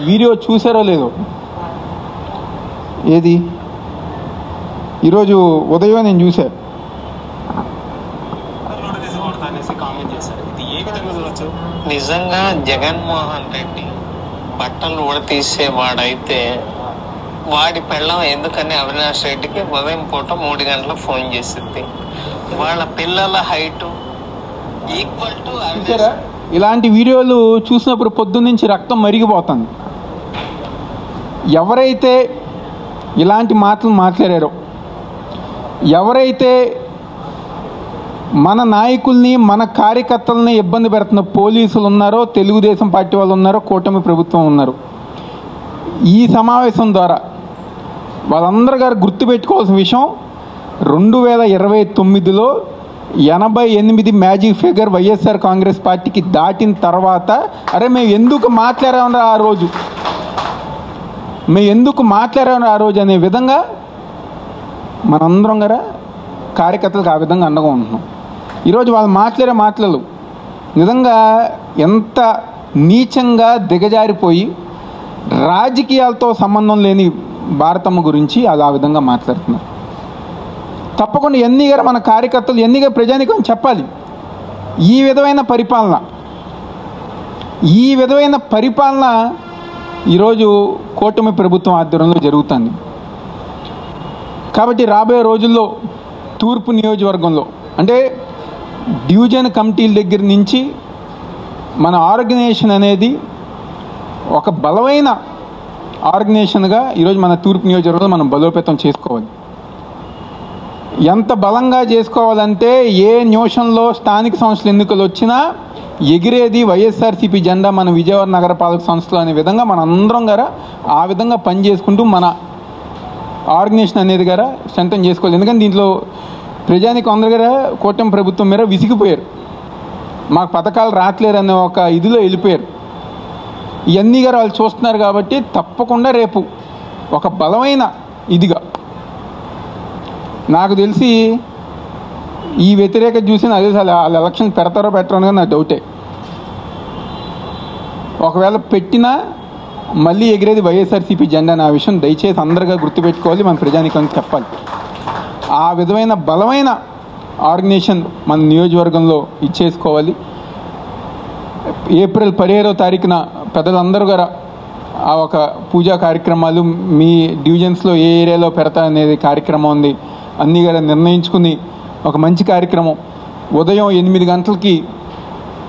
Video చూసారో లేదో, ఏది ఈరోజు ఉదయం నేను చూసా. నిజంగా జగన్మోహన్ రెడ్డి బట్టలు ఉడతీసేవాడైతే వాడి పెళ్ళం ఎందుకని అవినాష్ రెడ్డికి ఉదయం పూట 3 గంటలకు ఫోన్ చేసింది. వాళ్ళ పిల్లల హైట్ ఈక్వల్ టు. ఇలాంటి వీడియోలు చూసినప్పుడు పొద్దున్నుంచి రక్తం మరిగిపోతుంది. ఎవరైతే ఇలాంటి మాటలు మాట్లాడారో, ఎవరైతే మన నాయకుల్ని మన కార్యకర్తలని ఇబ్బంది పెడుతున్న పోలీసులు ఉన్నారో, తెలుగుదేశం పార్టీ వాళ్ళు ఉన్నారో, కూటమి ప్రభుత్వం ఉన్నారు, ఈ సమావేశం ద్వారా వాళ్ళందరూ గారు గుర్తుపెట్టుకోవాల్సిన విషయం, 2029లో 88 మ్యాజిక్ ఫిగర్ వైఎస్ఆర్ కాంగ్రెస్ పార్టీకి దాటిన తర్వాత, అరే మేము ఎందుకు మాట్లాడామన్నా ఆ రోజు, మేము ఎందుకు మాట్లాడామన్నా ఆ రోజు అనే విధంగా మనందరం గారా కార్యకర్తలకు ఆ విధంగా అండగా ఉంటున్నాం. ఈరోజు వాళ్ళు మాట్లాడే మాటలు నిజంగా ఎంత నీచంగా దిగజారిపోయి, రాజకీయాలతో సంబంధం లేని భారతమ్మ గురించి అలా ఆ విధంగా మాట్లాడుతున్నారు. తప్పకుండా ఎన్నిగా మన కార్యకర్తలు ఎన్నిగా ప్రజానికం చెప్పాలి. ఈ విధమైన పరిపాలన ఈరోజు కూటమి ప్రభుత్వం ఆధ్వర్యంలో జరుగుతుంది. కాబట్టి రాబోయే రోజుల్లో తూర్పు నియోజకవర్గంలో అంటే డివిజన్ కమిటీల దగ్గర నుంచి మన ఆర్గనైజేషన్ అనేది ఒక బలమైన ఆర్గనైజేషన్గా ఈరోజు మన తూర్పు నియోజకవర్గంలో మనం బలోపేతం చేసుకోవాలి. ఎంత బలంగా చేసుకోవాలంటే ఏ నిమిషంలో స్థానిక సంస్థల ఎన్నికలు వచ్చినా ఎగిరేది వైఎస్ఆర్సీపీ జెండా మన విజయవాడ నగరపాలక సంస్థలు అనే విధంగా మన అందరం గారా ఆ విధంగా పనిచేసుకుంటూ మన ఆర్గనైజేషన్ అనేది గారా స్ట్రెంథెన్ చేసుకోవాలి. ఎందుకంటే దీంట్లో ప్రజానికి అందరు గారా కూటమి ప్రభుత్వం మీద విసిగిపోయారు, మాకు పథకాలు రావట్లేరు అనే ఒక ఇదిలో వెళ్ళిపోయారు. ఇవన్నీ గారు వాళ్ళు చూస్తున్నారు. కాబట్టి తప్పకుండా రేపు ఒక బలమైన ఇదిగా నాకు తెలిసి ఈ వ్యతిరేకత చూసిన అదే వాళ్ళు ఎలక్షన్ పెడతారో పెట్టరో అని నాకు డౌటే. ఒకవేళ పెట్టినా మళ్ళీ ఎగిరేది వైఎస్ఆర్సీపీ జెండా అనే విషయం దయచేసి అందరిగా గుర్తుపెట్టుకోవాలి, మన ప్రజానికానికి చెప్పాలి. ఆ విధమైన బలమైన ఆర్గనైజేషన్ మన నియోజకవర్గంలో ఇచ్చేసుకోవాలి. ఏప్రిల్ 15వ తారీఖున పెద్దలందరూ గారు ఆ ఒక పూజా కార్యక్రమాలు మీ డివిజన్స్లో ఏ ఏరియాలో పెడతా అనేది కార్యక్రమం ఉంది అన్నీ గారు నిర్ణయించుకుని ఒక మంచి కార్యక్రమం ఉదయం 8 గంటలకి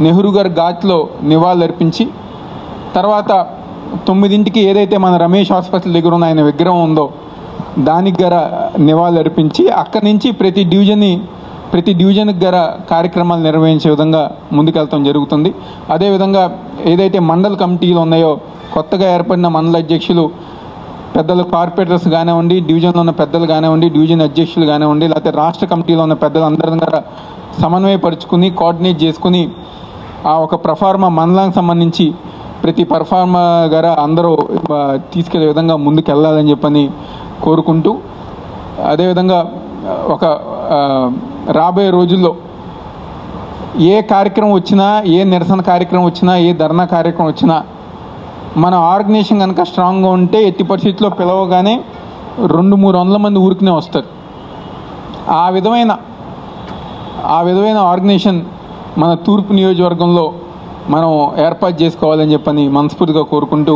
నెహ్రూ గారి ఘాట్లో నివాళులు అర్పించి, తర్వాత 9ంటికి ఏదైతే మన రమేష్ హాస్పిటల్ దగ్గర ఉన్న ఆయన విగ్రహం ఉందో దానికి గర నివాళులు అర్పించి అక్కడి నుంచి ప్రతి డివిజన్కి గర కార్యక్రమాలు నిర్వహించే విధంగా ముందుకెళ్తాం జరుగుతుంది. అదేవిధంగా ఏదైతే మండల కమిటీలు ఉన్నాయో, కొత్తగా ఏర్పడిన మండల అధ్యక్షులు పెద్దలు, కార్పొరేటర్స్ కానివ్వండి, డివిజన్లో ఉన్న పెద్దలు కానివ్వండి, డివిజన్ అధ్యక్షులు కానివ్వండి, లేకపోతే రాష్ట్ర కమిటీలో ఉన్న పెద్దలు అందరం గారు సమన్వయపరుచుకుని కోఆర్డినేట్ చేసుకుని ఆ ఒక ప్రఫార్మా మండలానికి సంబంధించి ప్రతి పర్ఫార్మా గారు అందరూ తీసుకెళ్లే విధంగా ముందుకు వెళ్ళాలని చెప్పని కోరుకుంటూ, అదేవిధంగా ఒక రాబోయే రోజుల్లో ఏ కార్యక్రమం వచ్చినా, ఏ నిరసన కార్యక్రమం వచ్చినా, ఏ ధర్నా కార్యక్రమం వచ్చినా మన ఆర్గనైజేషన్ కనుక స్ట్రాంగ్గా ఉంటే ఎట్టి పరిస్థితుల్లో పిలవగానే 200-300 మంది ఊరికినే వస్తారు. ఆ విధమైన ఆర్గనైజేషన్ మన తూర్పు నియోజకవర్గంలో మనం ఏర్పాటు చేసుకోవాలని చెప్పని మనస్ఫూర్తిగా కోరుకుంటూ